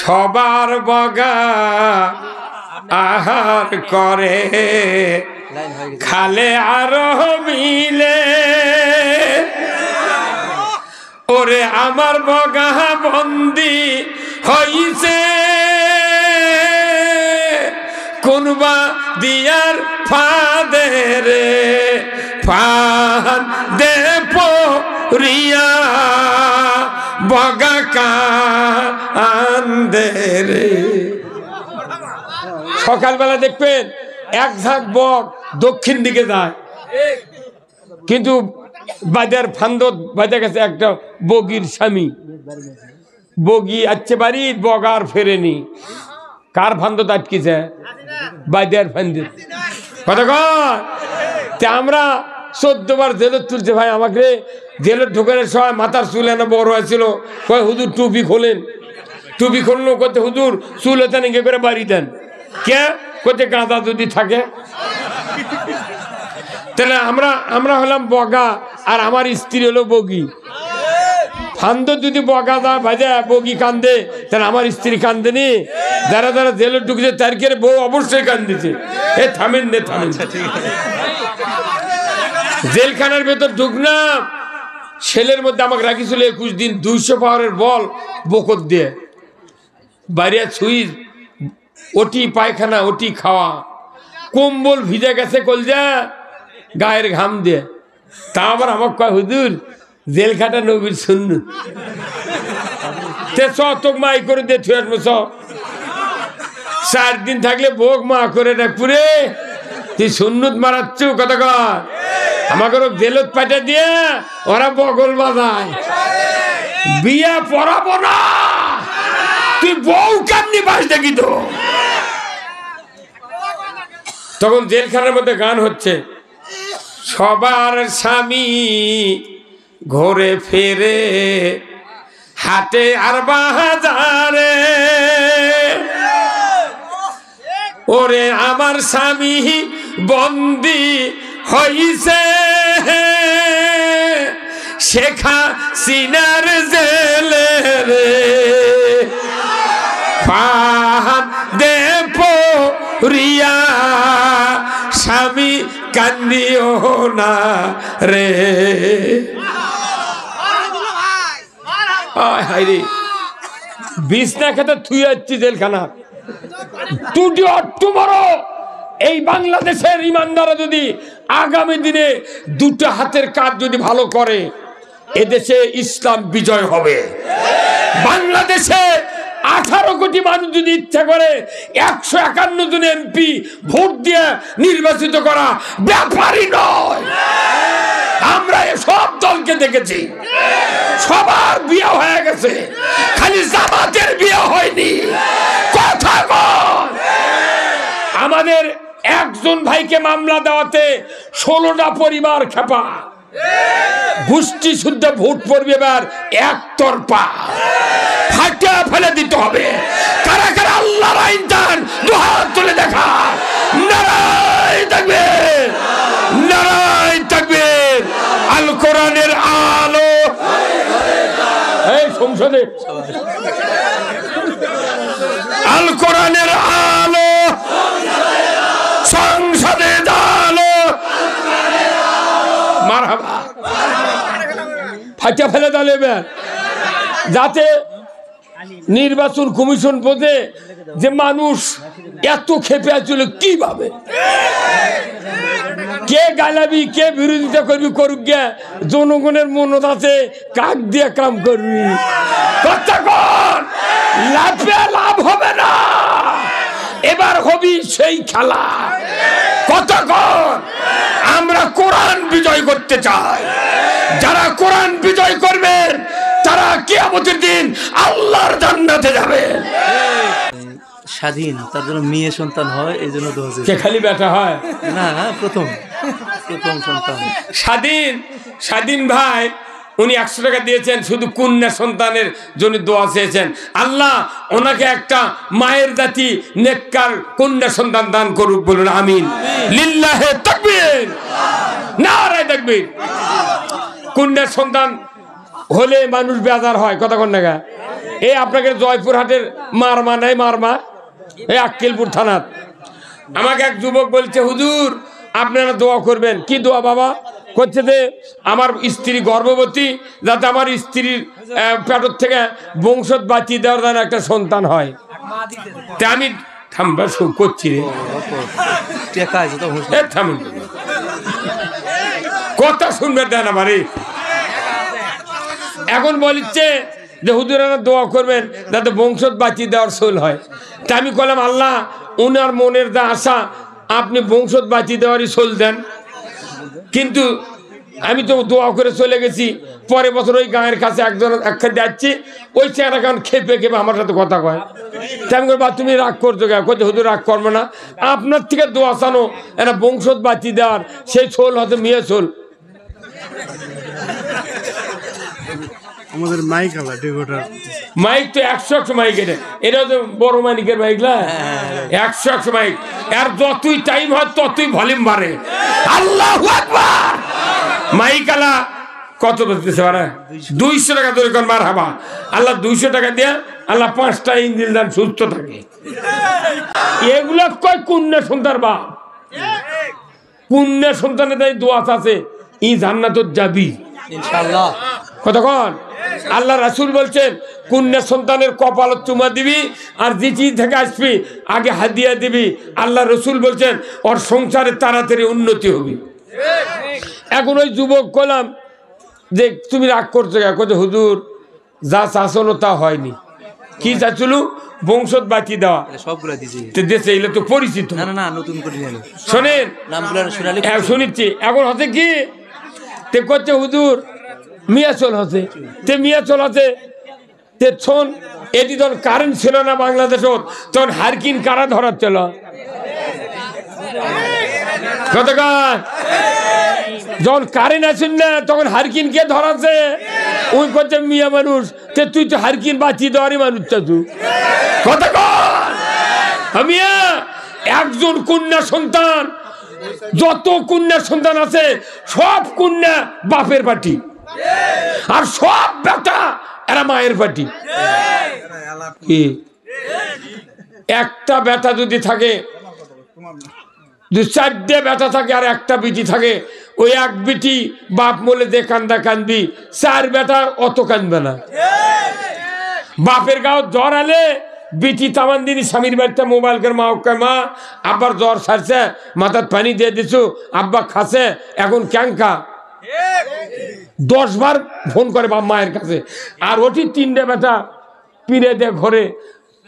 সবার বগা আহার করে খালে আরো মিলে ওরে আমার বগা বন্দি হইছে কোনবা দিয়ার ফাঁদে রে ফাঁদে পড়িয়া বগা কান্দে রে। সকালবেলা দেখবেন এক ঝাঁক বক দক্ষিণ দিকে যায়, কিন্তু বাজার ফান্দত বাজা গেছে একটা বগির স্বামী, বগি আছে বাড়ির বগার ফেরেনি, কার ফান্দত আটকেছে? বাজার ফান্দত। কথা কয় আমরা 14 বার জেলত তুলছে ভাই আমাকে। জেলের ঢোকানোর সময় মাথার চুল এনে বড় হয়েছিল, কয় হুজুর টুপি খোলেন। টুপি খুললো করতে হুজুর চুল এতে নিয়ে করে বাড়ি দেন। কে করতে গাঁদা যদি থাকে? তাহলে আমরা হলাম বগা আর আমার স্ত্রী হলো বগি। ফান্দ যদি বগা দা ভাজা বগি কান্দে, তাহলে আমার স্ত্রী কান্দেনি। যারা যারা জেলে ঢুকেছে তার কে বউ অবশ্যই কান্দিছে। এ থামেন নে থামেন। জেলখানার ভেতর ঢুকলাম, ছেলের মধ্যে আমাকে রাখিছিল 21 দিন 200 পাওয়ারের বল বকত দিয়ে বাইরে সুইচ, ওটি পায়খানা ওটি খাওয়া, কম্বল ভিজে গেছে কলজা গায়ের ঘাম দিয়ে। তা আবার আমাকে কয় হুজুর জেলখাটা নবীর সুন্নত, তোক মাই করে দিয়ে থুয়ে আসবো। 4 দিন থাকলে ভোগ মা করে পুরে তুই সুন্নত মারাচ্ছ। কথা কর আমাকে জেলত পাঠা দিয়ে ওরা বগল বাজায়, বিয়া পড়াবো না, তুই বউ কেমনি বাস দেখি তো। তখন জেলখানার মধ্যে গান হচ্ছে, সবার স্বামী ঘরে ফেরে হাটে আর বাজারে, ওরে আমার স্বামী বন্দি হইছে শেখ হাসিনার জেলে রে ফাঁদে পড়িয়া স্বামী কান্দিও না রে। বিছনা খেতে থুই যাচ্ছি জেলখানা। এই বাংলাদেশের ইমানদারা যদি আগামী দিনে 2টা হাতের কাজ যদি ভালো করে, এদেশে ইসলাম বিজয় হবে। বাংলাদেশে 18 কোটি মানুষ যদি ইচ্ছা করে 151 জন এমপি ভোট দিয়ে নির্বাচিত করা ব্যাপারই নয়। আমরা সব দলকে দেখেছি, সবার বিয়ে হয়ে গেছে, খালি জামাতের বিয়ে হয়নি। কথা বল, আমাদের একজন ভাইকে মামলা দেওয়াতে 16টা পরিবার খেপা, গোষ্ঠী শুদ্ধ ভোট পড়বে এবার একতরফা, ফাটা ফেলে দিতে হবে। কারা কারা আল্লাহর আইন চান দুহাত তুলে দেখা। নারায়ে তাকবীর, নারায়ে তাকবীর। আল কোরআনের আলো এই সংসদে, আল কোরআনের আলো সংসদে আলো, মারহাবা। ফাটা ফেলে দিলে যাতে নির্বাচন কমিশন বোঝে যে মানুষ এত খেপে আছিল কিভাবে, কে গালাবি কে বিরোধিতা করবি করুক গে, জনগণের মনত আছে কাক দিয়ে কাম করবি। কথা কর, লাভে লাভ হবে না, এবার হবি সেই খেলা। কথা কর, আমরা কোরআন বিজয় করতে চাই। যারা কোরআন বিজয় করবেন তারা কিয়ামতের দিন আল্লাহর জান্নাতে যাবে। স্বাধীন তার জন্য মেয়ে সন্তান হয়, এই জন্য কে খালি বেটা হয় না, প্রথম সন্তান স্বাধীন। স্বাধীন ভাই উনি 100 টাকা দিয়েছেন, শুধু কন্যা সন্তানের জন্য দোয়া চেয়েছেন। আল্লাহ ওনাকে একটা মায়ের জাতি নেককার কন্যা সন্তান দান করুক, বলুন আমিন। লিল্লাহে তাকবীর, নারায়ে তাকবীর। কন্যা সন্তান হলে মানুষ বেজার হয়, কথা কোন না? এই আপনাকে জয়পুরহাটের মারমা নাই, মারমা এই আক্কেলপুর থানার আমাকে এক যুবক বলছে, হুজুর আপনারা দোয়া করবেন। কি দোয়া বাবা? করছে যে আমার স্ত্রী গর্ভবতী, যাতে আমার স্ত্রীর পেটর থেকে বংশত বাঁচিয়ে দেওয়ার জন্য একটা সন্তান হয়। তা আমি থামবা করছি রে, থামুন, কথা শুনবে দেন আমারে। এখন বলিচ্ছে যে হুজুরানা দোয়া করবেন যাতে বংশত বাঁচিয়ে দেওয়ার সোল হয়। তা আমি বললাম, আল্লাহ উনার মনের যা আশা আপনি বংশত বাঁচিয়ে দেওয়ারই সোল দেন। কিন্তু আমি তো দোয়া করে চলে গেছি, পরের বছর ওই গাঁয়ের কাছে একজন একখান যাচ্ছি, ওই চেহারা কারণ খেপে খেপে আমার সাথে কথা কয়। তাই আমি বা তুমি রাগ করছো কে? কোথায় হুজুর রাগ করবো না, আপনার থেকে দোয়া চানো একটা বংশত বাঁচিয়ে দেওয়ার, সেই সোল হয়তো মেয়ে সোল। আমাদের মাইক মাইক তো 100 মাইক, এটা তো বড় মাইকের মাইক না, 100 মাইক। আর যতই টাইম হয় ততই ভলিউম বাড়ে। আল্লাহু আকবার। মাইক আলা কত বলতেছে? 200 টাকা ধরে কোন মার হাবা। আল্লাহ 200 টাকা দিয়ে আল্লাহ 5টা ইঞ্জিন দান, সুস্থ থাকে। এগুলো কয় কন্যা সন্তান বা কন্যা সন্তানের তাই দোয়া আছে, ই জান্নাতত যাবি ইনশাআল্লাহ। কতক্ষণ আল্লাহ রাসূল বলছেন কন্যা সন্তানের কপালত চুমা দিবি, আর জিটি থেকে আসবি আগে হাদিয়া দিবি। আল্লাহ রসুল বলছেন ওর সংসারে তাড়াতাড়ি উন্নতি হবে। এখন ওই যুবক বললাম যে তুমি রাগ করছো কে? কোথায় হুজুর যা চাষলো তা হয়নি। কি চাচ্ছিল? বংশত বাঁচিয়ে দেওয়া, সবগুলো দেশে এগুলো তো পরিচিত। শোনেন শুনিচ্ছি। এখন হচ্ছে কি তে করছে হুজুর মিয়া চল হচ্ছে, তে মিয়া চল আছে তে শোন, এটি তখন কারেন্ট ছিল না বাংলাদেশত, তখন হারকিন কারা ধরাচ্ছিল। কতক্ষণ যখন কারেন্ট আসেন না তখন হারকিন কে ধরাচ্ছে? ওই করছে মিয়া মানুষ, তে তুই তো হারকিন বাঁচিয়ে দেওয়ারই মানুষ তুই। কতক্ষণ মিয়া একজন কন্যা সন্তান, যত কন্যা সন্তান আছে সব কন্যা বাপের পার্টি, আর সব বেটা এরা মায়ের পার্টি। একটা বেটা যদি থাকে, 4টে বেটা থাকে আর একটা বিটি থাকে, ওই এক বিটি বাপ মলে যে কান্দা কান্দবি, 4 বেটা অত কান্দবে না। বাপের গাঁও জ্বর আলে বিটি তামান দিনই স্বামীর বাড়িতে মোবাইল করে মা ওকে মা আব্বার জ্বর সারছে, মাথার পানি দিয়ে দিছু, আব্বা খাসে এখন ক্যাঙ্কা 10 বার ফোন করে বাপ মায়ের কাছে। আর ওটি 3টে বেটা পিড়ে দে ঘরে,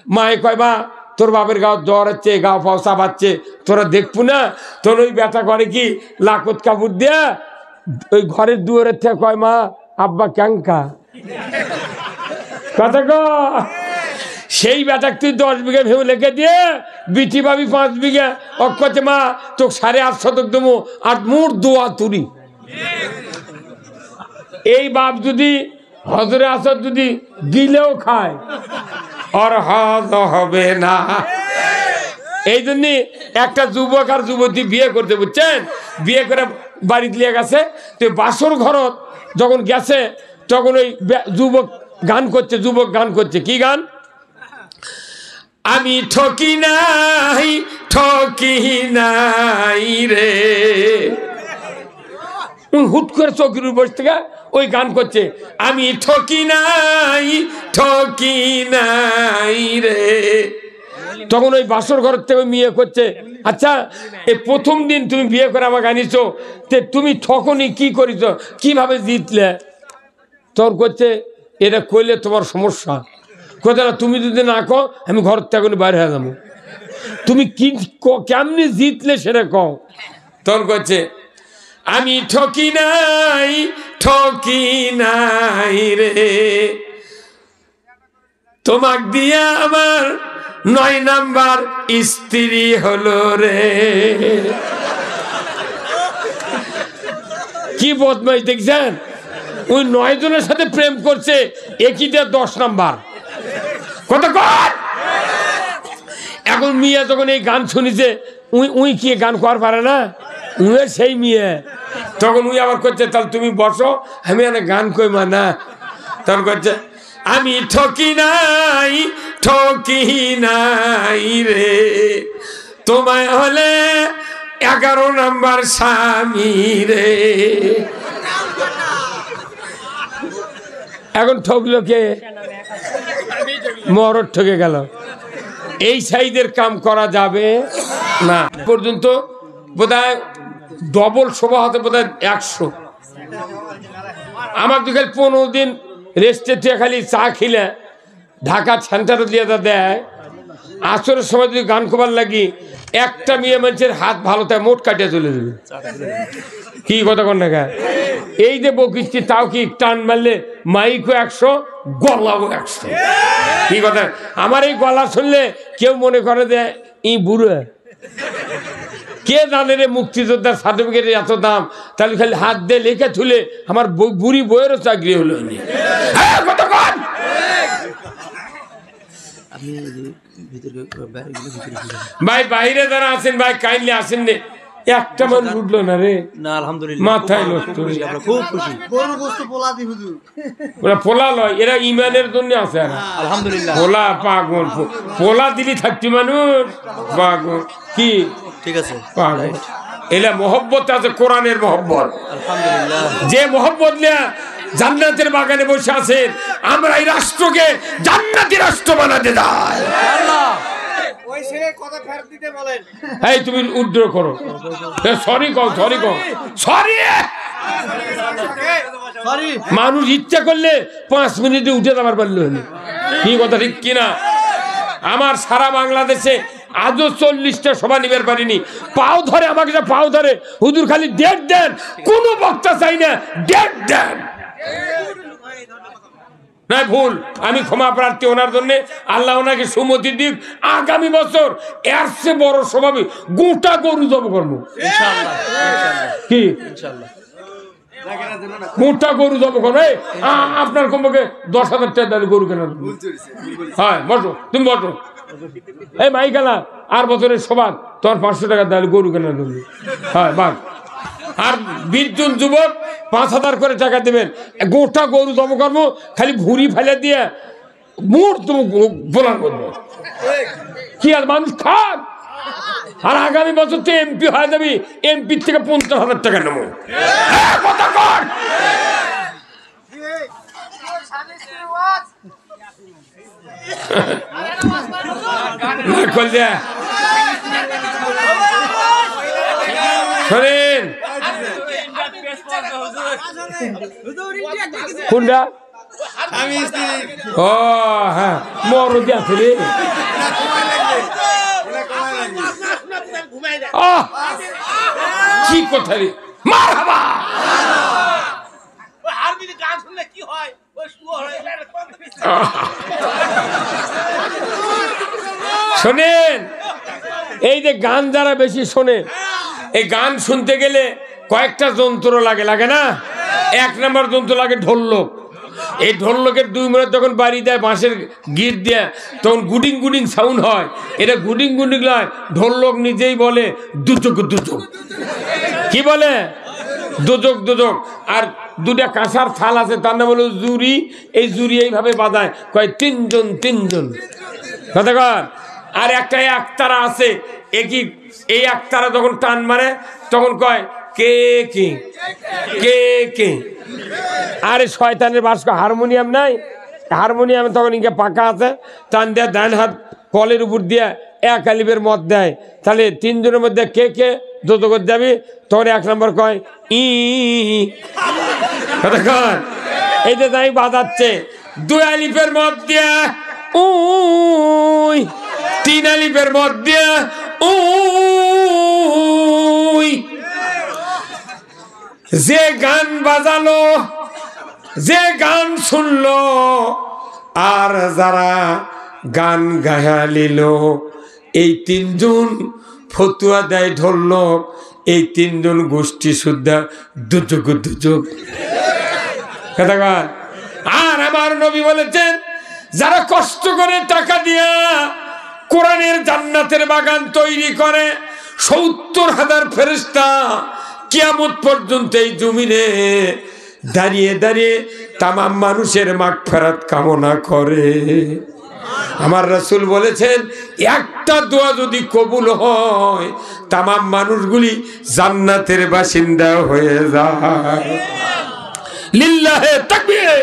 মায়ে কয় বা তোর বাপের গাও জ্বর হচ্ছে, গাও পাও চাপাচ্ছে, তোরা দেখবো না? তোর ওই বেটা করে কি লাকত কাপড় দিয়া ওই ঘরের দুয়ারের থেকে কয় মা আব্বা ক্যাঙ্কা। কথা ক সেই বেটাক তুই 10 বিঘা ভেউ লেখে দিয়ে বিটি ভাবি 5 বিঘা অক্ষতে মা তোকে 8.5 শতক দেবো, আর মোট দোয়া তুরি। এই বাপ যদি হজরে আসর যদি দিলেও খায় আর হজ হবে না। এই জন্য একটা যুবক আর যুবতী বিয়ে করতে, বুঝছেন, বিয়ে করে বাড়িতে নিয়ে গেছে, তো বাসর ঘরত যখন গেছে তখন ওই যুবক গান করছে, যুবক গান করছে। কি গান? আমি ঠকি নাই রে। হুট করে চৌকির বসে থেকে ওই গান করছে, আমি ঠকি নাই রে। তখন ওই বাসর ঘর থেকে মেয়ে করছে, আচ্ছা এই প্রথম দিন তুমি বিয়ে করে আমাকে আনিছো, তুমি ঠকনি কি করিছ, কিভাবে জিতলে? তোর করছে এটা কইলে তোমার সমস্যা। কোথায় তুমি যদি না কো আমি ঘর থেকে বাইরে হয়ে যাবো। তুমি কি কেমনি জিতলে সেটা কও। তোর করছে আমি ঠকি নাই রে, তোমাক দিয়া আমার 9 নাম্বার স্ত্রী হলো রে। কি বদমাইশ দেখছেন? ওই 9 জনের সাথে প্রেম করছে, একই দিয়ে 10 নাম্বার। কতক্ষণ এখন মিয়া যখন এই গান শুনিছে, উই কি গান করার পারে না, সেই মেয়ে তখন উই আবার করছে তাহলে তুমি বসো, আমি গান কই মা না তখন করছে আমি ঠকি নাই রে, তোমায় হলে 11 নম্বর স্বামী রে। এখন ঠকলো কে? মরদ ঠকে গেল। এই সাইজের কাম করা যাবে না। পর্যন্ত বোধহয় ডবল শোভা হতে বোধহয় 100। আমার তো খালি 15 দিন রেস্টে খালি চা খেলে ঢাকা সেন্টারে দিয়ে দেয়। আসরের সময় যদি গান খোবার লাগি একটা মেয়ে মানুষের হাত ভালো তাই মোট কাটিয়ে চলে যাবে। কি কথা কন না? এই যে বকিস্তি তাও কি টান মারলে মাইকও 100, গলাও 100। কি কথা? আমার এই গলা শুনলে কেউ মনে করে যে ই বুড়ো। কে জানে রে মুক্তিযোদ্ধার সার্টিফিকেটের এত দাম? তাহলে খালি হাত দিয়ে লেখে থুলে আমার বুড়ি বইয়েরও চাকরি হলো। ভাই বাইরে যারা আছেন ভাই কাইন্ডলি আসেন রে। একটা মানুষ উঠলো না রে। না আলহামদুলিল্লাহ, মাথায় নষ্ট। আমরা খুব খুশি। ওরা পোলা লয়, এরা ইমানের জন্য আছে। আলহামদুলিল্লাহ, পোলা পাগল, পোলা দিলি থাকতি মানুষ পাগল। কি ঠিক আছে পাগল? এলা মহব্বত আছে, কোরআনের মহব্বত। আলহামদুলিল্লাহ, যে মহব্বত নিয়ে জান্নাতের বাগানে বসে আছেন, আমরা এই রাষ্ট্রকে জান্নাতি রাষ্ট্র বানাতে যাই। এই তুমি উদ্র করো, সরি কও, সরি কও, সরি। মানুষ ইচ্ছা করলে 5 মিনিটে উঠে যাবার পারলো। কি কথা ঠিক কিনা? আমার সারা বাংলাদেশে আজও 40টা সভা নিবার পারিনি। পাও ধরে আমাকে, পাও ধরে হুজুর খালি ডেট দেন, কোন বক্তা চাই না, ডেট দেন। না ভুল, আমি ক্ষমা প্রার্থী ওনার জন্য। আল্লাহ ওনাকে সুমতি দিক। আগামী বছর এর চেয়ে বড় স্বভাবে গোটা গরু জব করবো কি? গোটা গরু জব করবো। আপনার কমপক্ষে 10,000 টাকা দাঁড়িয়ে গরু কেনার। হ্যাঁ বসো, তুমি বসো। এই মাইকালা আর বছরের সবার তোমার 500 টাকা দাঁড়িয়ে গরু কেনার জন্য। হ্যাঁ বাস। আর 20 জন যুবক 5,000 করে টাকা দেবেন। গোটা গরু জব করবো, খালি ভুঁড়ি ফেলে দিয়ে মুহূর্ত বোলার করবো। কি আর মানুষ খাক। আর আগামী বছর তো এমপি হয়ে যাবি, এমপির থেকে 50,000 টাকা নেবো। শোনেন কোনটা? ও হ্যাঁ, মরদি আছে রে। কি কথা রে? মারহাবা। শোনেন, এই যে গান যারা বেশি শোনে, এই গান শুনতে গেলে কয়েকটা যন্ত্র লাগে, লাগে না? 1 নম্বর যন্ত্র লাগে ঢোলক। এই ঢোলকের 2 মিনিট যখন বাড়ি দেয় বাঁশের গিট দিয়ে, তখন গুডিং গুডিং সাউন্ড হয়। এটা গুডিং গুডিং নয়, ঢোলক নিজেই বলে দুচক দুচক। কি বলে? দুচক দুচক। আর 2টা কাঁসার থাল আছে, তার নাম হলো জুরি। এই জুরি এইভাবে বাজায়, কয় 3 জন 3 জন। কথা কর। আর একটা একতারা আছে, এই একতারা যখন টান মারে তখন কয় কে কে কে কে। আরে শয়তানের বাস, হারমোনিয়াম নাই? হারমোনিয়াম তখন ইনকে পাকা আছে, টান দেয়া ডান হাত কলের উপর দিয়ে 1 আলিফের মত দেয়। তাহলে 3 জনের মধ্যে কে কে যত করে যাবি, তখন 1 নম্বর কয় ই। কথা কর। এই যে তাই বাজাচ্ছে 2 আলিফের মত দিয়া উই, 3 আলিফের মত দিয়া উই। যে গান বাজালো, যে গান শুনলো, আর যারা গান গায়ালিল, এই 3 জন ফতুয়া দেয় ঢোলক। এই 3 জন গোষ্ঠী শুদ্ধা দুযোগ দুযোগ। আর আমার নবী বলেছেন, যারা কষ্ট করে টাকা দিয়া কোরআনের জান্নাতের বাগান তৈরি করে, 70,000 ফেরেশতা কিয়ামত পর্যন্ত এই জমিনে দাঁড়িয়ে দাঁড়িয়ে তামাম মানুষের মাগফিরাত কামনা করে। আমার রাসূল বলেছেন একটা দোয়া যদি কবুল হয় তামাম মানুষগুলি জান্নাতের বাসিন্দা হয়ে যায়। লিল্লাহে তাকবীর।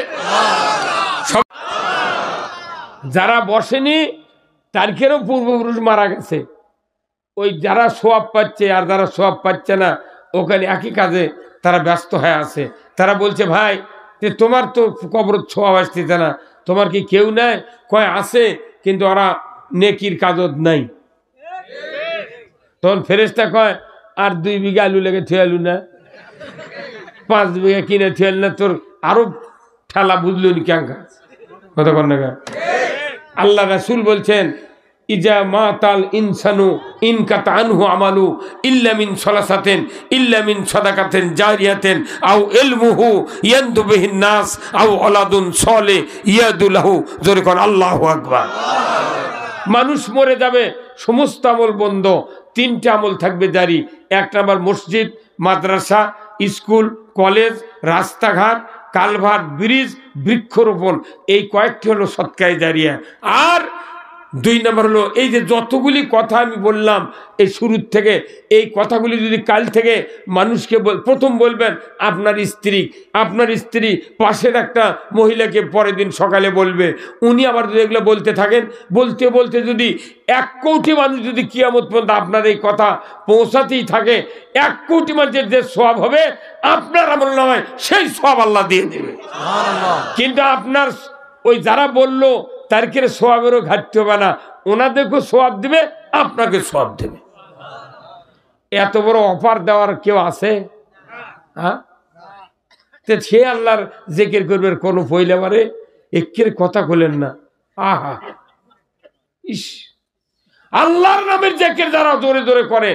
যারা বসেনি তারকেরও পূর্বপুরুষ মারা গেছে, ওই যারা সোয়াব পাচ্ছে আর যারা সোয়াব পাচ্ছে না ওখানে একই কাজে তারা ব্যস্ত হয়ে আছে। তারা বলছে ভাই যে তোমার তো কবর সোয়াব আসতেছে না, তোমার কি কেউ নাই? কয় আছে, কিন্তু ওরা নেকির কাজত নাই। তখন ফেরেশতা কয় আর 2 বিঘা আলু লেগে থুয়ালু না, 5 বিঘা কিনে থুয়াল না, তোর আরো ঠেলা বুঝলু নি ক্যাঙ্কা কথা কন না। আল্লাহ রাসূল বলছেন ইজা মাতাল ইনসানু ইনকাতা আনহু আমালু ইল্লা মিন সালাসাতিন ইল্লা মিন সাদাকাতিন জারিয়াতিন আও ইলমুহু ইয়ানদু বিহিন নাস আও ওলাদুন সালে ইয়াদু লাহু। জোরে কোন আল্লাহু আকবার। মানুষ মরে যাবে, সমস্ত আমল বন্ধ, 3টে আমল থাকবে জারি। 1 নাম্বার মসজিদ, মাদ্রাসা, স্কুল, কলেজ, রাস্তাঘাট, কালভার্ট, ব্রিজ, বৃক্ষরোপণ, এই কয়েকটি হলো সদকায়ে জারিয়া। আর 2 নাম্বার হলো এই যে যতগুলি কথা আমি বললাম এই শুরুর থেকে, এই কথাগুলি যদি কাল থেকে মানুষকে প্রথম বলবেন আপনার স্ত্রী পাশের একটা মহিলাকে পরের দিন সকালে বলবে, উনি আবার যদি এগুলো বলতে থাকেন, বলতে বলতে যদি 1 কোটি মানুষ যদি কিয়ামত পর্যন্ত আপনার এই কথা পৌঁছাতেই থাকে, 1 কোটি মানুষের যে সওয়াব হবে আপনার আমলনামায় সেই সওয়াব আল্লাহ দিয়ে দেবে। কিন্তু আপনার ওই যারা বললো তারকের সোয়াবেরও ঘাটতে হবে না, ওনাদেরকেও সোয়াব দেবে, আপনাকে সোয়াব দেবে। এত বড় অফার দেওয়ার কেউ আছে? হ্যাঁ, সে আল্লাহর জিকির করবে কোনো পইলেবারে একের কথা বলেন না। আহা ইস, আল্লাহর নামের জিকির যারা জোরে জোরে করে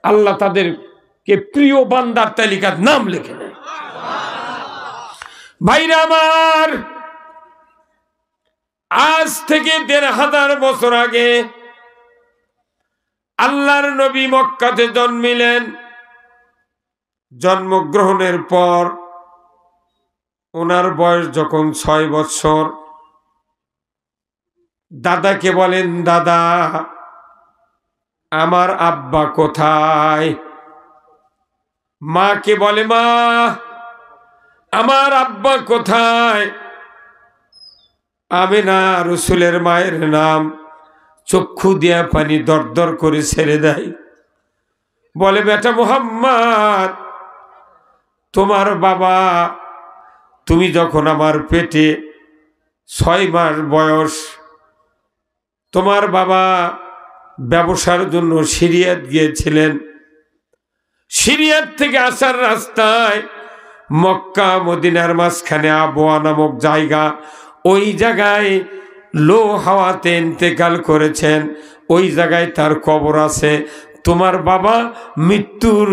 আল্লাহ তাদেরকে প্রিয় বান্দার তালিকার নাম লিখে নেয়। ভাইরা আমার, আজ থেকে 1500 বছর আগে আল্লাহর নবী মক্কাতে জন্মিলেন। জন্মগ্রহণের পর ওনার বয়স যখন 6 বছর, দাদাকে বলেন দাদা আমার আব্বা কোথায়? মাকে বলে মা আমার আব্বা কোথায়? আমিনা রাসূলের মায়ের নাম, চক্ষু দিয়া পানি দরদর করে ছেড়ে দেয়, বলে বেটা মুহাম্মদ তোমার বাবা, তুমি যখন আমার পেটে 6 মাস বয়স, তোমার বাবা ব্যবসার জন্য সিরিয়াত গিয়েছিলেন। সিরিয়াত থেকে আসার রাস্তায় মক্কা মদিনার মাঝখানে আবওয়া নামক জায়গা, ওই জায়গায় লো হাওয়াতে ইন্তেকাল করেছেন। ওই জায়গায় তার কবর আছে। তোমার বাবা মৃত্যুর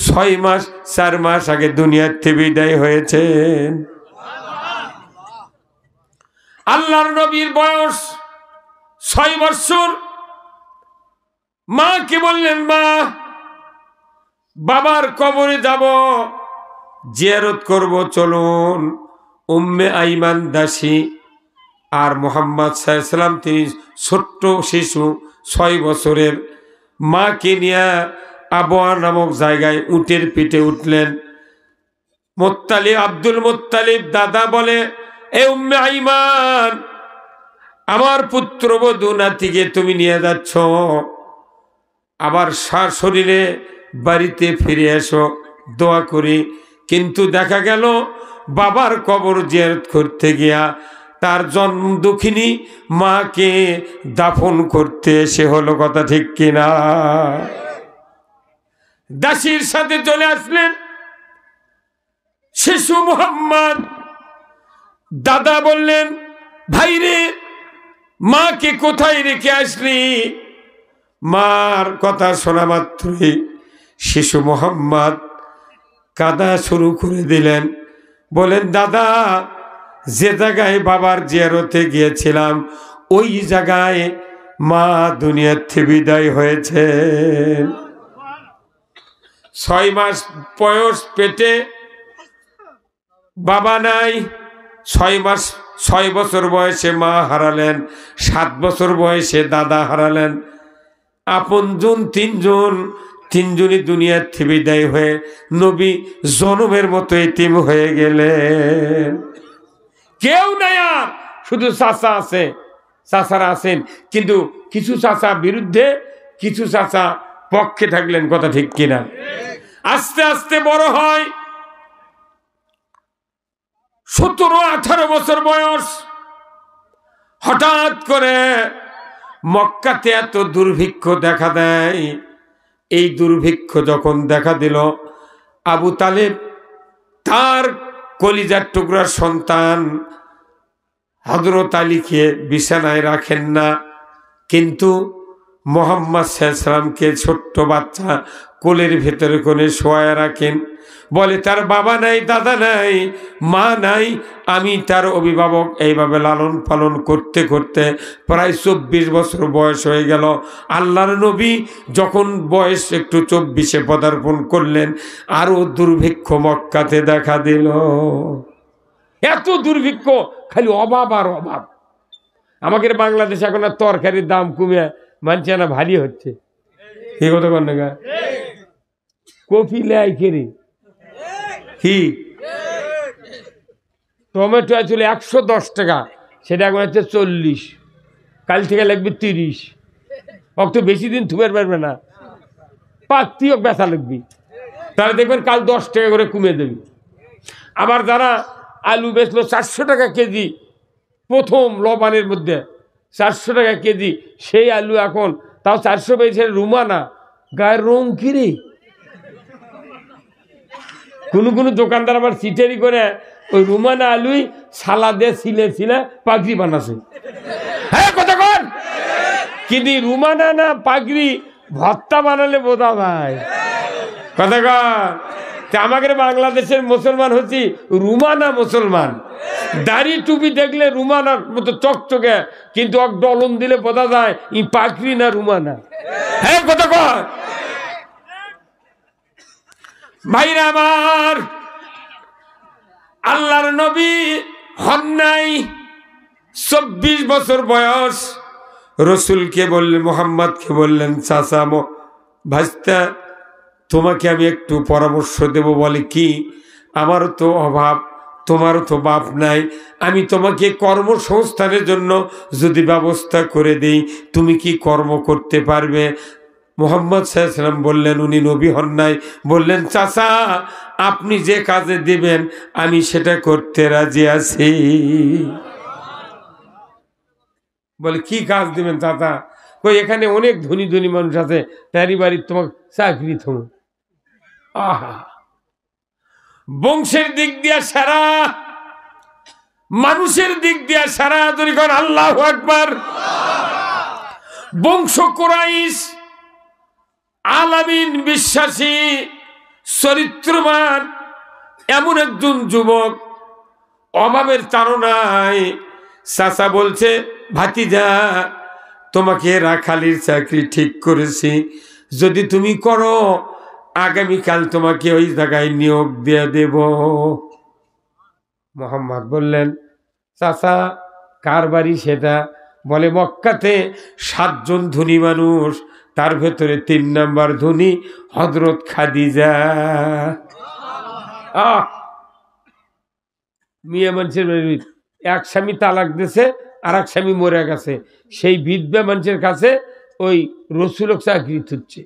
6 মাস 4 মাস আগে দুনিয়ার থেকে বিদায় হয়েছেন। আল্লাহর নবীর বয়স 6 বছর। মা কি বললেন, মা বাবার কবরে যাব, জিয়ারত করব, চলুন। উম্মে আইমান দাসী আর মুহাম্মদ সাল্লাল্লাহু আলাইহি ওয়াসাল্লাম তিনি ছোট্ট শিশু 6 বছরের, মাকে নিয়ে আবওয়া নামক জায়গায় উটের পিঠে উঠলেন। মুত্তালিব, আব্দুল মুত্তালিব দাদা বলে, এ উম্মে আইমান আমার পুত্রবধূ নাতিকে তুমি নিয়ে যাচ্ছ, আবার শরীরে বাড়িতে ফিরে এসো, দোয়া করি। কিন্তু দেখা গেল বাবার কবর জিয়ারত করতে গিয়া তার জন্ম দুঃখিনী মাকে দাফন করতে এসে হলো, কথা ঠিক কিনা? দাসীর সাথে চলে আসলেন শিশু মুহাম্মদ। দাদা বললেন, ভাইরে মাকে কোথায় রেখে আসলি? মার কথা শোনা মাত্রই শিশু মুহাম্মদ কাঁদা শুরু করে দিলেন। বলেন, দাদা যে জায়গায় বাবার জিয়ারতে গিয়েছিলাম ওই জায়গায় মা দুনিয়ার থেকে বিদায় হয়েছে। 6 মাস বয়স পেটে বাবা নাই, 6 বছর বয়সে মা হারালেন, 7 বছর বয়সে দাদা হারালেন। আপনজন তিনজনই দুনিয়ার থেকে বিদায় হয়ে নবী জনমের মতো এতিম হয়ে গেলেন। কেউ নাই আর, শুধু চাচা আছে, চাচারা আছেন, কিন্তু কিছু চাচা বিরুদ্ধে, কিছু চাচা পক্ষে থাকলেন। কথা ঠিক কিনা? আস্তে আস্তে বড় হয়, 17-18 বছর বয়স। হঠাৎ করে মক্কাতে এত দুর্ভিক্ষ দেখা দেয়। এই দুর্ভিক্ষ যখন দেখা দিল, আবু তালেব তার কলিজার টুকরার সন্তান হযরত আলীকে বিছানায় রাখেন না, কিন্তু মুহাম্মদ সাল্লাল্লাহু আলাইহি ওয়াসাল্লামকে ছোট্ট বাচ্চা কোলের ভেতরে কোণে শোয়ায় রাখেন। বলে তার বাবা নাই, দাদা নাই, মা নাই, আমি তার অভিভাবক। এইভাবে লালন পালন করতে করতে প্রায় 24 বছর বয়স হয়ে গেল। আল্লাহর নবী যখন বয়স একটু 24-এ পদার্পণ করলেন, আরো দুর্ভিক্ষ মক্কাতে দেখা দিল। এত দুর্ভিক্ষ, খালি অভাব আর অভাব। আমাদের বাংলাদেশে এখন আর তরকারির দাম কমে মানছে না, ভারী হচ্ছে। কি কথা কর না, কপি লাই কেরি কি টমেটো আসলে 110 টাকা, সেটা এখন হচ্ছে 40, কাল থেকে লাগবে 30। অত বেশি দিন থুবের পারবে না, পাতিও বেচা লাগবি, তাহলে দেখবেন কাল 10 টাকা করে কমে দেবে। আবার যারা আলু বেচলো 400 টাকা কেজি, প্রথম লবানের মধ্যে 400 টাকা কেজি, সেই আলু এখন তাও 400 পেয়েছে রুমানা, গায়ের রং কিরে। কোনো দোকানদার আবার চিটারি করে ওই রুমানা আলুই সালাদে ছিলে পাগড়ি বানাছে। হ্যাঁ কথা কন, কিন্তু রুমানা না পাগড়ি ভর্তা বানালে বোঝা ভাই। কথা কন, আমাদের বাংলাদেশের মুসলমান হচ্ছি রুমানা মুসলমান। দাড়ি টুপি দেখলে রুমানার মতো চকচকে, কিন্তু এক ডলন দিলে বোঝা যায় ই পাগড়ি না রুমানা। হ্যাঁ কথা কন ভাইরা আমার, আল্লাহর নবী হন নাই, 24 বছর বয়স। রসুলকে বললেন, মুহাম্মদকে বললেন, চাচা ভাইস্তা, তোমাকে আমি একটু পরামর্শ দেব। বলে কি? আমারও তো অভাব, তোমারও তো বাপ নাই, আমি তোমাকে কর্মসংস্থানের জন্য যদি ব্যবস্থা করে দিই, তুমি কি কর্ম করতে পারবে? মুহাম্মদ সাল্লাল্লাহু আলাইহি ওয়াসাল্লাম বললেন, উনি নবী হন নাই। বললেন, চাচা আপনি যে কাজে দিবেন আমি সেটা করতে রাজি আছি। বলে কি কাজ দিবেন চাচা? কই এখানে অনেক ধনী ধনী মানুষ আছে, তারি বাড়ির তোমাকে চাকরি থম। আহা, বংশের দিক দিয়া সারা, মানুষের দিক দিয়া সারা, যদি কর আল্লাহু আকবার। বংশ কুরাইশ, আলামিন বিশ্বাসী, চরিত্রবান এমন একজন যুবক, অভাবের তাড়নায়। চাচা বলছে, ভাতিজা তোমাকে রাখালির চাকরি ঠিক করেছি, যদি তুমি করো আগামীকাল তোমাকে ওই জায়গায় নিয়োগ দিয়ে দেব। মুহাম্মদ বললেন, চাচা কার বাড়ি সেটা? বলে মক্কাতে 7 জন ধনী মানুষ, তার ভেতরে 3 নাম্বার ধনী হযরত খাদিজা। মিয়া মানুষের এক স্বামী তালাক দিয়েছে, আর এক স্বামী মরে গেছে, সেই বিধবা মানুষের কাছে ওই রসুল চাকরি তুলছে।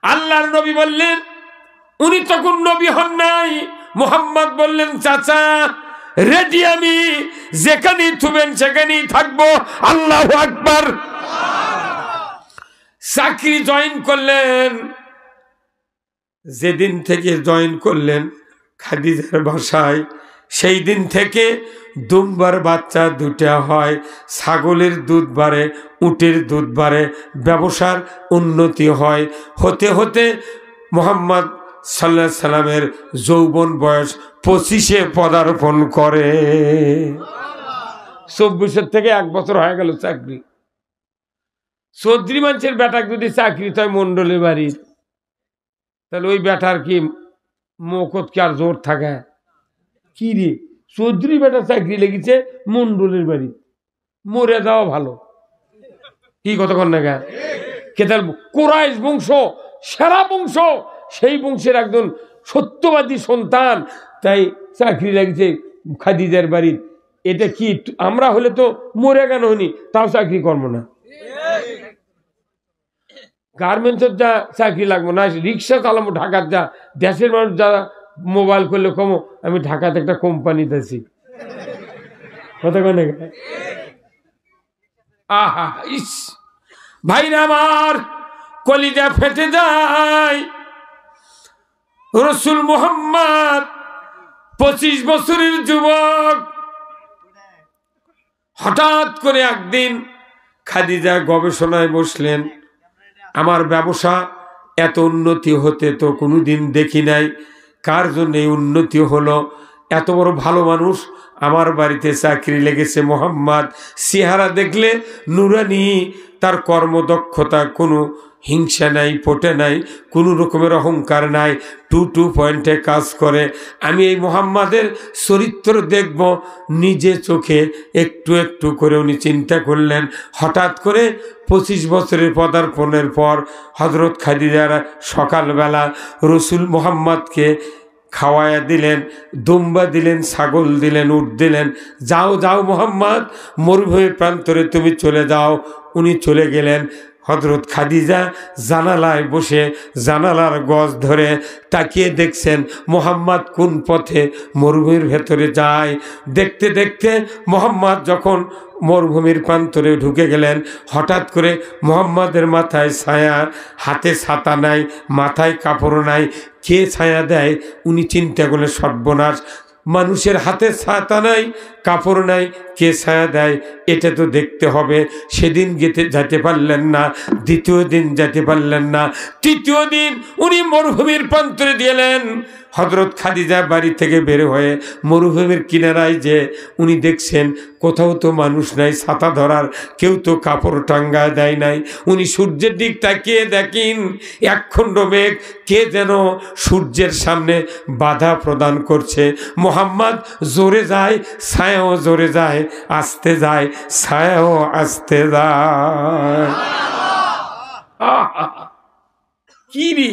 আল্লাহর নবী বললেন, উনি তখন নবী হন নাই। মুহাম্মদ বললেন, চাচা রেডি, আমি যেখানেই থুবেন সেখানেই থাকবো। আল্লাহু আকবার। চাকরি জয়েন করলেন। যেদিন থেকে জয়েন করলেন খাদিজার বাসায়, সেই দিন থেকে দুম্বার বাচ্চা 2টা হয়, ছাগলের দুধ বাড়ে, উটের দুধ বাড়ে, ব্যবসার উন্নতি হয়। হতে হতে মুহাম্মদ সাল্লাল্লাহু আলাইহি সাল্লামের যৌবন বয়স 25-এ পদার্পণ করে। 24 থেকে 1 বছর হয়ে গেল চাকরি। চৌধুরী মানুষের বেটাকে যদি চাকরি হয় মন্ডলের বাড়ির, তাহলে ওই বেটার কি মুখত কি আর জোর থাকে? কি রে চৌধুরী বেটা চাকরি লেগেছে মন্ডলের বাড়ি, মরে যাওয়া ভালো। কি কথা কন না কেতার কোরাইশ বংশ সেরা বংশ, সেই বংশের একজন সত্যবাদী সন্তান, তাই চাকরি লাগছে খাদিজার বাড়ির। এটা কি আমরা হলে তো মরে কেন হইনি, তাও চাকরি করবো না। গার্মেন্টসের যা চাকরি লাগবো না, রিক্সা চালাবো ঢাকার, যা দেশের মানুষ যা মোবাইল করলে কমো আমি ঢাকাতে একটা কোম্পানিতে আছি। কথা কেন আহা ইস ভাইরা আমার কলিজা ফেটে যায়। রসুল মুহাম্মদ 25 বছরের যুবক, হঠাৎ করে একদিন খাদিজা গবেষণায় বসলেন, আমার ব্যবসা এত উন্নতি হতে তো কোনোদিন দেখি নাই, কার জন্য উন্নতি হলো? এত বড় ভালো মানুষ আমার বাড়িতে চাকরি লেগেছে। মোহাম্মদ চেহারা দেখলে নুরানি, তার কর্মদক্ষতা কোনো হিংসা নাই, পটে নাই, কোনো রকমের অহংকার নাই, টু পয়েন্টে কাজ করে। আমি এই মোহাম্মদের চরিত্র দেখব নিজে চোখে। একটু একটু করে উনি চিন্তা করলেন। হঠাৎ করে 25 বছরের পদার্পণের পর হযরত খাদিজারা সকালবেলা রসুল মুহাম্মদকে খাওয়ায়া দিলেন, দুম্বা দিলেন, ছাগল দিলেন, উট দিলেন। যাও যাও মোহাম্মদ, মরুভূমির প্রান্তরে তুমি চলে যাও। উনি চলে গেলেন। হযরত খাদিজা জানালায় বসে জানালার গজ ধরে তাকিয়ে দেখছেন মোহাম্মদ কোন পথে মরুভূমির ভেতরে যায়। দেখতে দেখতে মোহাম্মদ যখন মরুভূমির প্রান্তরে ঢুকে গেলেন, হঠাৎ করে মোহাম্মদের মাথায় ছায়া, হাতে ছাতা নাই, মাথায় কাপড় নাই, কে ছায়া দেয়? উনি চিন্তা করলেন সর্বনাশ, মানুষের হাতে ছাতা নাই, কাপড় নাই, কে ছায়া দেয়? এটা তো দেখতে হবে। সেদিন যেতে পারলেন না, দ্বিতীয় দিন যেতে পারলেন না, তৃতীয় দিন উনি মরুভূমির প্রান্তরে গেলেন। হযরত খাদিজা বাড়ি থেকে বের হয়ে মরুভূমির কিনারায় যে উনি দেখছেন কোথাও তো মানুষ নাই, ছাতা ধরার কেউ তো কাপড় টাঙ্গায় দেয় নাই। উনি সূর্যের দিক তাকিয়ে দেখেন একখণ্ড মেঘ কে যেন সূর্যের সামনে বাধা প্রদান করছে। মোহাম্মদ জোরে যায়, ছায়াও জোরে যায়, আস্তে যায়, ছায়াও আস্তে যায়। কি রে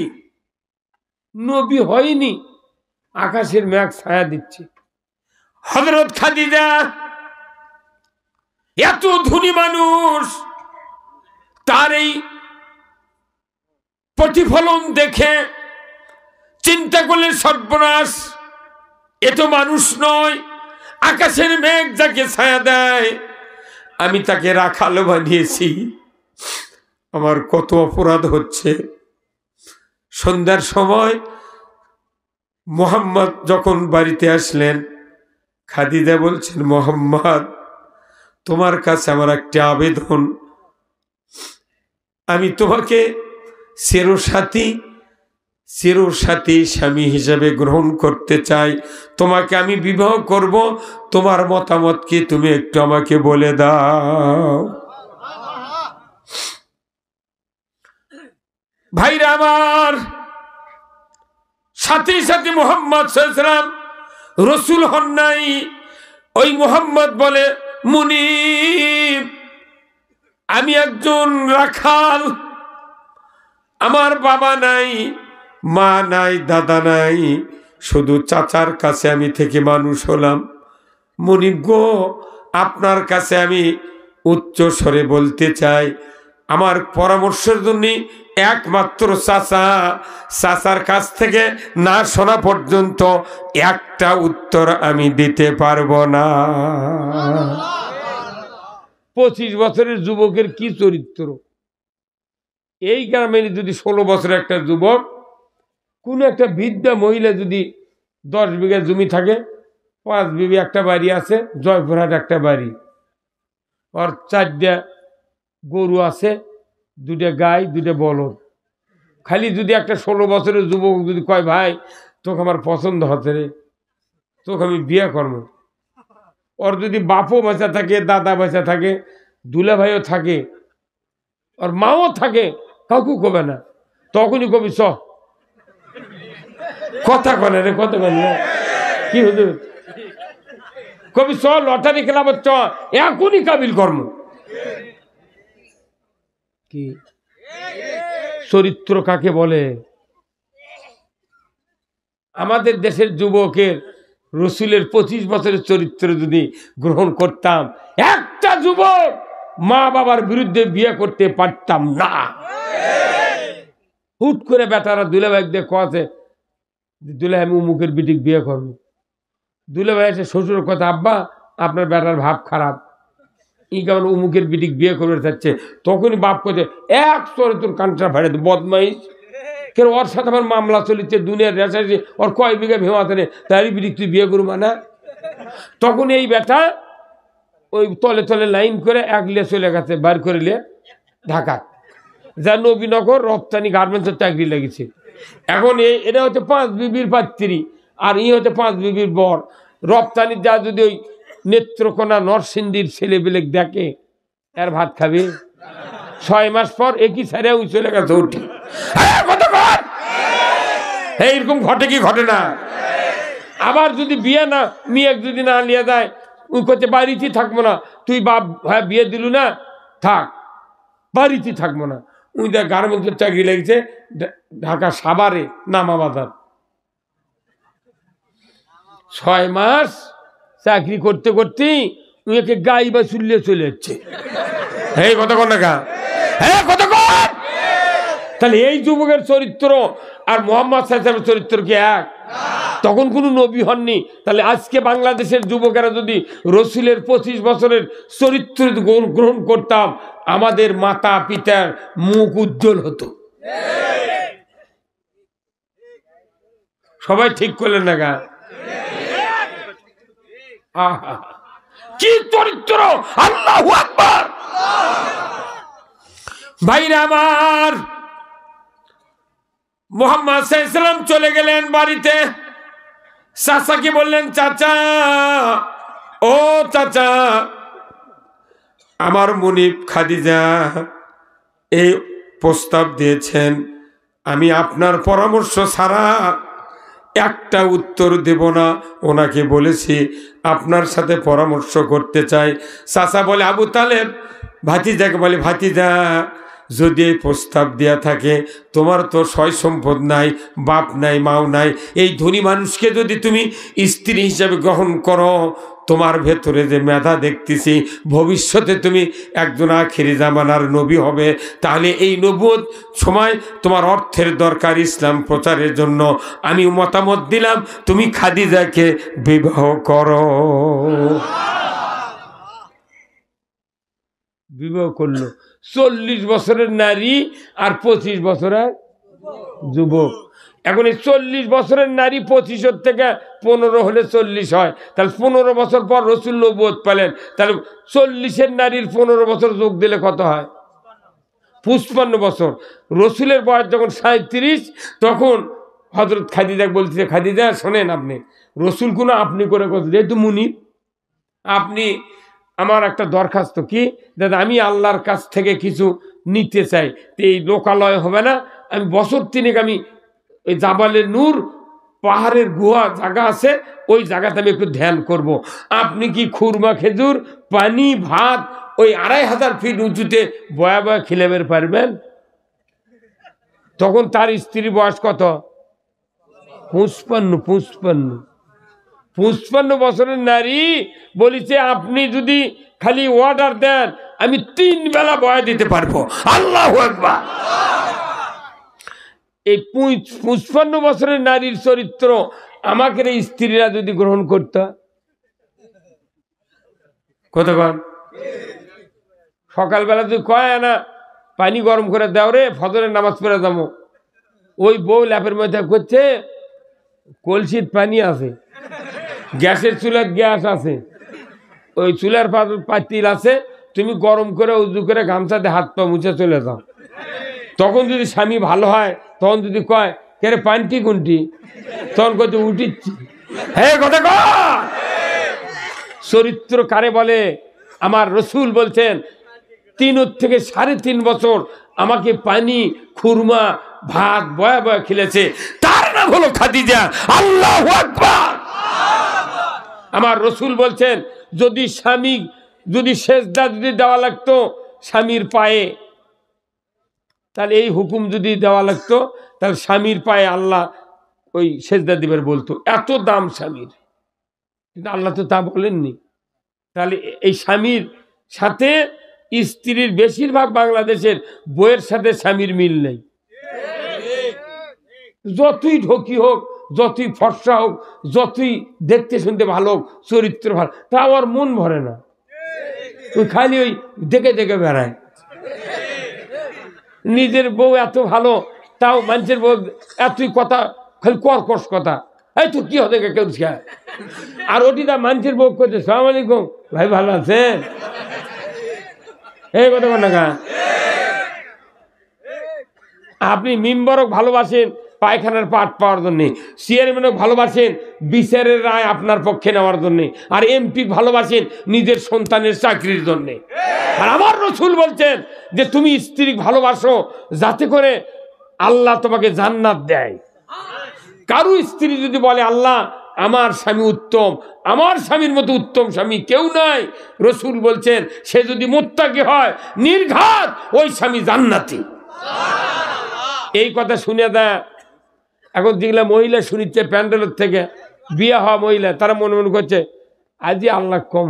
নবী হয়নি, আকাশের মেঘ ছায়া দিচ্ছে। হযরত খাদিজা এত ধনী মানুষ, তার এই প্রতিফলন দেখে চিন্তা করলেন সর্বনাশ, এ তো মানুষ নয়, আকাশের মেঘ যাকে ছায়া দেয় আমি তাকে রাখাল বানিয়েছি, আমার কত অপরাধ হচ্ছে। সন্ধ্যার সময় মোহাম্মদ যখন বাড়িতে আসলেন, খাদিজা বলছেন মোহাম্মদ তোমার কাছে আমার একটা আবেদন, আমি তোমাকে চিরসাথী স্বামী হিসেবে গ্রহণ করতে চাই, তোমাকে আমি বিবাহ করব, তোমার মতামত কি তুমি একটু আমাকে বলে দাও। ভাইরা আমার, সাথে সাথে মুহাম্মদ সাল্লাল্লাহু আলাইহি ওয়াসাল্লাম রসুল হন নাই। ওই মুহাম্মদ বলে মুনিব, আমি একজন রাখাল, আমার বাবা নাই, মা নাই, দাদা নাই, শুধু চাচার কাছে আমি থেকে মানুষ হলাম। মুনিব গো, আপনার কাছে আমি উচ্চ স্বরে বলতে চাই, আমার পরামর্শের জন্য একমাত্র চাচার কাছ থেকে না শোনা পর্যন্ত একটা উত্তর আমি দিতে পারবো না। 25 বছরের যুবকের কি চরিত্র! এই গ্রামে যদি 16 বছরের একটা যুবক, কোন একটা বৃদ্ধা মহিলা যদি 10 বিঘা জমি থাকে, 5 বিঘা একটা বাড়ি আছে, জয়পুরহাট একটা বাড়ি, আর 4টা গরু আছে, 2টা গাই, 2টা বলদ, খালি যদি একটা 16 বছরের যুবক যদি কয় ভাই তোকে আমার পছন্দ হচ্ছে রে, তোকে আমি বিয়ে করবো, ওর যদি বাপও বেঁচে থাকে, দাদা বেঁচে থাকে, দুলা ভাইও থাকে, আর মাও থাকে, কাউকে কবে না, তখনই কবি কথা কনে রে, কথা কনে কি হুজুর কবি চ লটারি খেলাবার চ এখনই কাবিল কর্ম কি চরিত্র কাকে বলে? আমাদের দেশের যুবকের রসুলের 25 বছরের চরিত্র যদি গ্রহণ করতাম, একটা যুবক মা বাবার বিরুদ্ধে বিয়ে করতে পারতাম না। হুট করে বেটারা দুলাভাই দিয়ে কছে দুলাভাই আমি উমুকের বিটিক বিয়ে করবো। দুলাভাই এসে শ্বশুরের কথা, আব্বা আপনার বেটার ভাব খারাপ, ই কেমন উমুকের বিটিক বিয়ে করবে চাচ্ছে। তখনই বাপ করছে এক চরে তোর কানটা ভাড়ে বদমাইশ, কেন ওর সাথে আমার মামলা চলিছে, দুনিয়ার রেসাইছে, ওর কয় বিঘা ভেমাতে নেই, তারই বিটিক তুই বিয়ে করবো না। তখন এই বেটা ওই তলে তলে লাইন করে একলে চলে গেছে, বার করিলে ঢাকা, যা নবীনগর রপ্তানি গার্মেন্টসের চাকরি লেগেছে। এখন এটা হচ্ছে 5 বিবির পাত্রী, আর ই হচ্ছে 5 বিবির বর। রপ্তানির যা যদি ওই নেত্রকোনা নরসিংদীর ছেলেবেলে দেখে, এর ভাত খাবে? 6 মাস পর একই সারে ওই চলে গেছে উঠে। এইরকম ঘটে কি ঘটে না? আবার যদি বিয়ে না মেয়ে যদি না নিয়ে যায়, ওই করছে বাড়িতেই থাকবো না, তুই বাপ হ্যাঁ বিয়ে দিলু না, থাক বাড়িতেই থাকবো না। ওই দেখ গার্মেন্টসের চাকরি লেগেছে ঢাকা সাভারে নামাবাজার। 6 মাস চাকরি করতে করতেই উনাকে গাই বা চুল্লিয়ে চলে যাচ্ছে। এই কথা কর না গা, হ্যাঁ কথা কর। তাহলে এই যুবকের চরিত্র আর মোহাম্মদ সাল্লাল্লাহু চরিত্র কি এক? তখন কোনো নবী হননি। তাহলে আজকে বাংলাদেশের যুবকেরা যদি রসুলের 25 বছরের চরিত্র গ্রহণ করতাম, আমাদের মাতা পিতার মুখ উজ্জ্বল হতো। সবাই ঠিক করলেন না গা? কি চরিত্র! আল্লাহু আকবার! ভাইরা আমার, মুহাম্মদ সাল্লাল্লাহু আলাইহি ওয়াসাল্লাম চলে গেলেন বাড়িতে। চাচাকে বললেন, চাচা ও চাচা, আমার মুনিব খাদিজা এই প্রস্তাব দিয়েছেন, আমি আপনার পরামর্শ ছাড়া একটা উত্তর দেব না। ওনাকে বলেছি আপনার সাথে পরামর্শ করতে চাই। চাচা বলে, আবু তালেব ভাতিজাকে বলে, ভাতিজা যদি এই প্রস্তাব দেয়া থাকে, তোমার তো সয় সম্পদ নাই, বাপ নাই, মাও নাই, এই ধনী মানুষকে যদি তুমি স্ত্রী হিসাবে গ্রহণ করো, তোমার ভেতরে যে মেধা দেখতেছি, ভবিষ্যতে তুমি একজন আখিরি জামানার নবী হবে। তাহলে এই নবুয়ত সময় তোমার অর্থের দরকার ইসলাম প্রচারের জন্য। আমি মতামত দিলাম তুমি খাদিজাকে বিবাহ করো। বিবাহ করলো। 40 বছরের নারী আর 25 বছরের যুবক। এখন এই 40 বছরের নারী 25 থেকে 15 হলে 40 হয়। তাহলে 15 বছর পর রসুল নবুয়ত পেলেন। তাহলে 40-এর নারীর 15 বছর যোগ দিলে কত হয়? 55 বছর। রসুলের বয়স যখন 37, তখন হযরত খাদিজা বলছে, খাদিজা শোনেন, আপনি রসুল কোনো আপনি করে কথা, যেহেতু মুনিব, আপনি আমার একটা দরখাস্ত কি দাদা, আমি আল্লাহর কাছ থেকে কিছু নিতে চাই, তো এই লোকালয় হবে না, আমি বছর 3 আমি ওই জাবালে নূর পাহাড়ের গুহা জায়গা আছে, ওই জায়গাতে আমি একটু ধ্যান করব। আপনি কি খুরমা খেজুর পানি ভাত ওই 2500 ফিট উঁচুতে বয়া বয়া খিলাবের পারবেন? তখন তার স্ত্রীর বয়স কত? 55 বছরের নারী বলিছে, আপনি যদি খালি অর্ডার দেন, আমি 3 বেলা বয়া দিতে পারবো। আল্লাহু আকবার! এই 55 বছরের নারীর চরিত্র আমাকে স্ত্রীরা যদি গ্রহণ করত, কতক্ষণ সকালবেলা যদি কয় না পানি গরম করে দাও রে, ফজরের নামাজ পড়ে যাবো, ওই বউ ল্যাপের মধ্যে করছে, কলসির পানি আছে, গ্যাসের চুলার গ্যাস আছে, ওই চুলার পাতিল আছে, তুমি গরম করে উজু করে গামছাতে হাত পা মুছে চলে যাও। তখন যদি স্বামী ভালো হয়, তখন যদি কয় কে রে পানটি কোনটি, তখন কত উঠিচ্ছি। হ্যাঁ কথা কয়। চরিত্র কারে বলে? আমার রসুল বলছেন 3 থেকে 3.5 বছর আমাকে পানি খুরমা ভাত বয়া বয়া খেলেছে, তার নাম হলো খাদিজা। আল্লাহু আকবার! আমার রসুল বলছেন যদি স্বামী যদি সেজদা যদি দেওয়া লাগতো স্বামীর পায়ে, তাহলে এই হুকুম যদি দেওয়া লাগতো তাহলে স্বামীর পায়ে আল্লাহ ওই সেজদা দিবার বলতো, এত দাম স্বামীর। কিন্তু আল্লাহ তো তা বলেননি। তাহলে এই স্বামীর সাথে স্ত্রীর বেশিরভাগ বাংলাদেশের বইয়ের সাথে স্বামীর মিল নেই। যতই ঢকি হোক, যতই ফর্সা হোক, যতই দেখতে শুনতে ভালো হোক, চরিত্র ভালো, তা আমার মন ভরে না। ওই খালি ওই দেখে দেখে বেড়ায়। নিজের বউ এত ভালো, তাও মানুষের বউ এতই কথা, খালি কর্কশ কথা, এই তো কি হতে কেউ। আর ওটি তা মানুষের বউ করছে, সালাম আলাইকুম ভাই, ভালো আছেন, এই কথা বল না। আপনি মেম্বারক ভালোবাসেন পায়খানার পাট পাওয়ার জন্য, চেয়ারম্যানক ভালোবাসেন বিচারের রায় আপনার পক্ষে নেওয়ার জন্য, আর এমপি ভালোবাসেন নিজের সন্তানের চাকরির জন্য। আর আমার রাসূল বলছেন যে তুমি স্ত্রী ভালোবাসো যাতে করে আল্লাহ তোমাকে জান্নাত দেয়। কারো স্ত্রী যদি বলে আল্লাহ আমার স্বামী উত্তম, আমার স্বামীর মতো উত্তম স্বামী কেউ নাই, রাসূল বলছেন সে যদি মুত্তাকি হয় নির্ঘাত ওই স্বামী জান্নাতি। এই কথা শুনে দেয়। এখন যেগুলা মহিলা শুনিচ্ছে প্যান্ডেলের থেকে, বিয়ে হওয়া মহিলা, তারা মনে মনে করছে আজই আল্লাহ কম,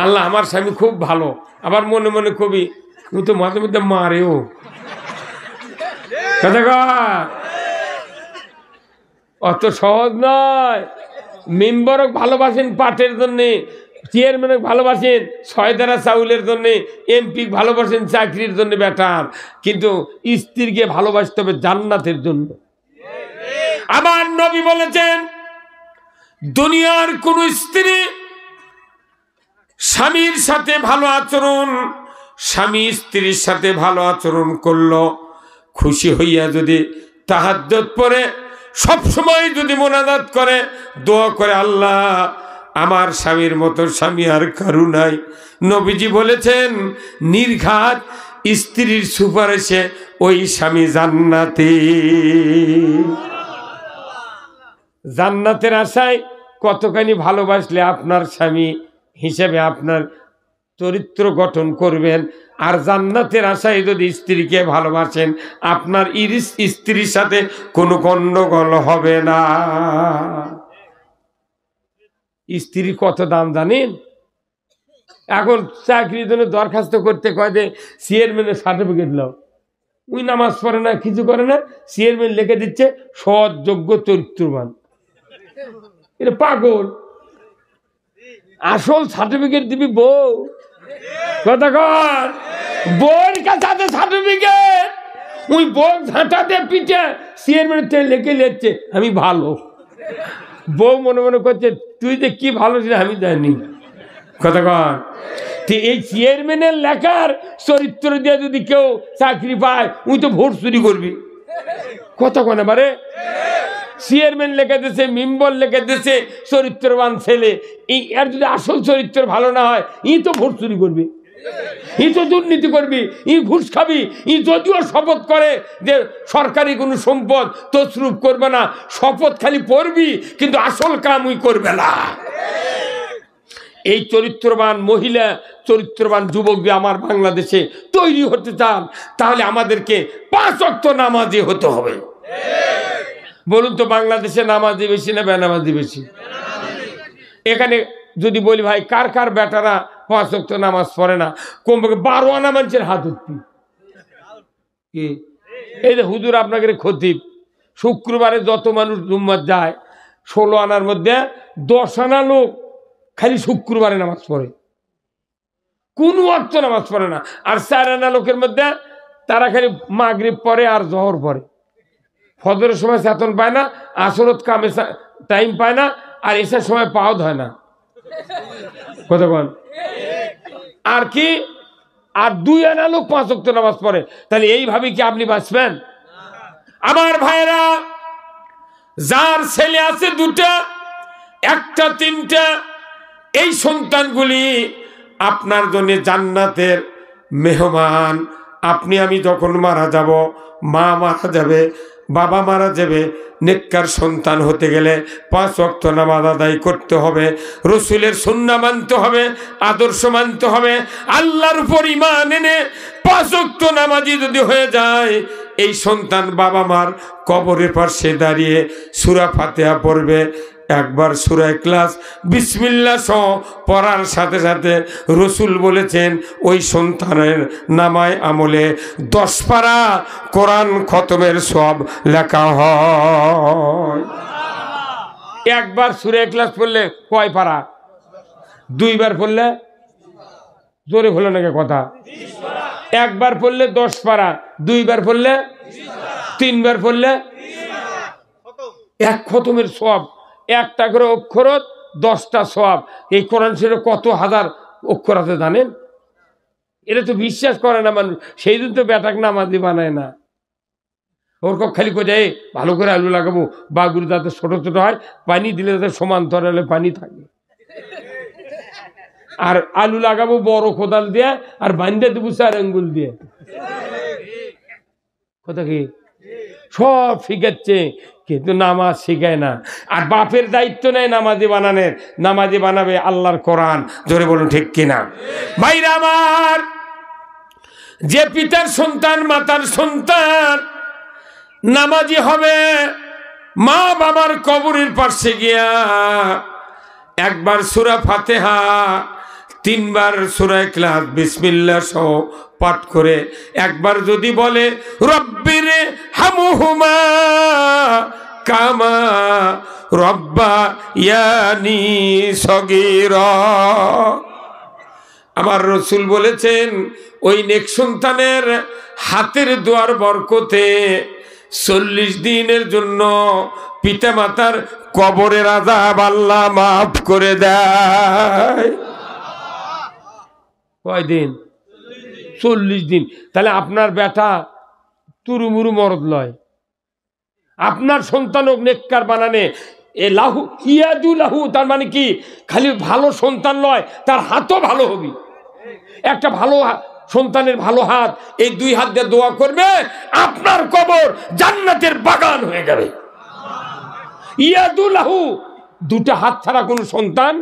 আল্লাহ আমার স্বামী খুব ভালো। আবার মনে মনে কবি তো মাঝে মধ্যে মারেও। অত সহজ নয়। মেম্বারক ভালোবাসেন পাটের জন্যে, চেয়ারম্যানক ভালোবাসেন ছয়দারা চাউলের জন্যে, এমপি ভালোবাসেন চাকরির জন্য বেটার, কিন্তু স্ত্রীকে ভালোবাসতে হবে জান্নাতের জন্য। আমার নবী বলেছেন দুনিয়ার কোন স্ত্রী স্বামীর সাথে ভালো আচরণ, স্বামী স্ত্রীর সাথে ভালো আচরণ করলো, খুশি হইয়া যদি তাহাজ্জুদ পড়ে সব সময় যদি মোনাজাত করে, দোয়া করে আল্লাহ আমার স্বামীর মতো স্বামী আর কারো নাই, নবীজি বলেছেন নির্ঘাত স্ত্রীর সুপারিশে ওই স্বামী জান্নাতে। জান্নাতের আশায় কতখানি ভালোবাসলে আপনার স্বামী হিসেবে আপনার চরিত্র গঠন করবেন, আর জান্নাতের আশায় যদি স্ত্রীকে ভালোবাসেন আপনার স্ত্রীর সাথে কোনো গন্ডগোল হবে না। স্ত্রীর কত দাম জানেন? এখন চাকরির জন্য দরখাস্ত করতে কয় যে চেয়ারম্যানের সার্টিফিকেট নাও, ওই নামাজ পড়ে না, কিছু করে না, চেয়ারম্যান লিখে দিচ্ছে সৎ যোগ্য চরিত্রবান। এটা পাগল। আসল সার্টিফিকেট দিবি বউ, কথা কর, বউর কাছে সার্টিফিকেট, ওই বউ ঝাঁটাতে পিঠে চেয়ারম্যান লিখে লিখছে আমি ভালো। বউ মনে মনে করছে তুই যে কি ভালো ছিল আমি জানি, কথা কর। এই চেয়ারম্যানের লেখার চরিত্র দিয়ে যদি কেউ চাকরি পায় ওই তো ভোট চুরি করবি, কথা কয় না বারে। চেয়ারম্যান লিখে দিয়েছে, মেম্বার লিখে দিয়েছে চরিত্রবান ছেলে, এই এর যদি আসল চরিত্র ভালো না হয় ই তো ভোট চুরি করবি, ই তো দুর্নীতি করবি, ই ঘুষ খাবি, ই যদিও শপথ করে যে সরকারি কোনো সম্পদ তছরূপ করবে না, শপথ খালি পড়বি কিন্তু আসল কাম ওই করবে না। এই চরিত্রবান মহিলা, চরিত্রবান যুবক আমার বাংলাদেশে তৈরি হতে চান তাহলে আমাদেরকে 5 ওয়াক্ত নামাজি হতে হবে। বলুন তো বাংলাদেশে নামাজি বেশি না বেনামাজি বেশি? এখানে যদি বলি ভাই কার কার বেটারা 5 ওয়াক্ত নামাজ পড়ে না, কমপক্ষে 12 আনা মানুষের হাত উঠবি। কি এই যে হুজুর আপনাকে খতিব, শুক্রবারে যত মানুষ জুম্মাত যায় 16 আনার মধ্যে 10 আনা লোক খালি শুক্রবারে নামাজ পড়ে, কোন ওয়াক্ত নামাজ পড়ে না। আর 4 আনা লোকের মধ্যে তারা খালি মাগরিব পড়ে আর জোহর পড়ে, ফজরের সময় চেতন পায় না, আসরত কামে টাইম পায় না, আর এসার সময় পাওয়া হয় না, কথা বল। আর কি আর 2 আনা লোক 5 ওয়াক্ত নামাজ পড়ে, তাহলে এইভাবে কি আপনি বাঁচবেন? আমার ভাইরা, যার ছেলে আছে 2টা, 1টা, 3টা, এই সন্তানগুলি আপনার জন্য জান্নাতের মেহমান, আপনি আমি যখন মারা যাব, মা মারা যাবে, বাবা মারা যাবে, নেককার সন্তান হতে গেলে 5 ওয়াক্ত নামাজ আদায় করতে হবে, রসুলের সুন্নাহ মানতে হবে, আদর্শ মানতে হবে, আল্লাহর উপর ঈমান এনে 5 ওয়াক্ত নামাজি যদি হয়ে যায়, এই সন্তান বাবা মার কবরের পাশে দাঁড়িয়ে সূরা ফাতিহা পড়বে। একবার সূরা ইখলাস বিসমিল্লাহ সহ পড়ার সাথে সাথে রসুল বলেছেন ওই সন্তানের নামায় আমলে 10 পারা কোরআন খতমের সওয়াব লেখা হয়। একবার সূরা ইখলাস পড়লে কয় পারা? 2 বার পড়লে, জোরে হলো নাকি কথা? 1 বার পড়লে 10 পারা, 2 বার পড়লে 3 বার পড়লে 1 খতমের সওয়াব। একটা করে অক্ষরত 10টা সওয়াব। এই কোরআন শরীফে কত হাজার অক্ষর আছে জানেন? এটা তো বিশ্বাস করে না মানুষ, সেই দিন তো বেটাক নামাজি বানায় না। ওর খালি কোথায় ভালো করে আলু লাগাবো, বাগুর যাতে ছোট ছোট হয়, পানি দিলে যাতে সমান্তরালে পানি থাকে, আর আলু লাগাবো বড় কোদাল দিয়ে, আর বান্ধে দেবো 4 আঙ্গুল দিয়ে। কথা কি? সব শিখাচ্ছে কিন্তু নামাজ শিখায় না। আর বাপের দায়িত্ব নেই নামাজি বানানোর, নামাজি বানাবে আল্লাহর কোরআন। জোরে বলুন ঠিক কিনা? ভাইরা আমার, যে পিতার সন্তান মাতার সন্তান নামাজি হবে, মা বাবার কবরের পাশে গিয়া একবার সূরা ফাতিহা, 3 বার সূরা ইখলাস বিসমিল্লাহ সহ পাঠ করে একবার যদি বলে রব্বির হামহুমা কামা রব্বায়ানি সগীরা, আমার রসুল বলেছেন ওই নেক সন্তানের হাতের দোয়ার বরকতে 40 দিনের জন্য পিতা মাতার কবরের আযাব আল্লাহ মাফ করে দেয়। কয় দিন? 40 দিন। তাহলে আপনার বেটা তুরুমুরু মরদ লয়, আপনার সন্তান নেককার বানানে এ লাহু ইয়াদু লাহু, তার মানে কি খালি ভালো সন্তান লয়, তার হাতও ভালো হবে। একটা ভালো সন্তানের ভালো হাত, এই 2 হাত দিয়ে দোয়া করবে, আপনার কবর জান্নাতের বাগান হয়ে যাবে। ইয়াদু লাহু, 2টা হাত ছাড়া কোনো সন্তান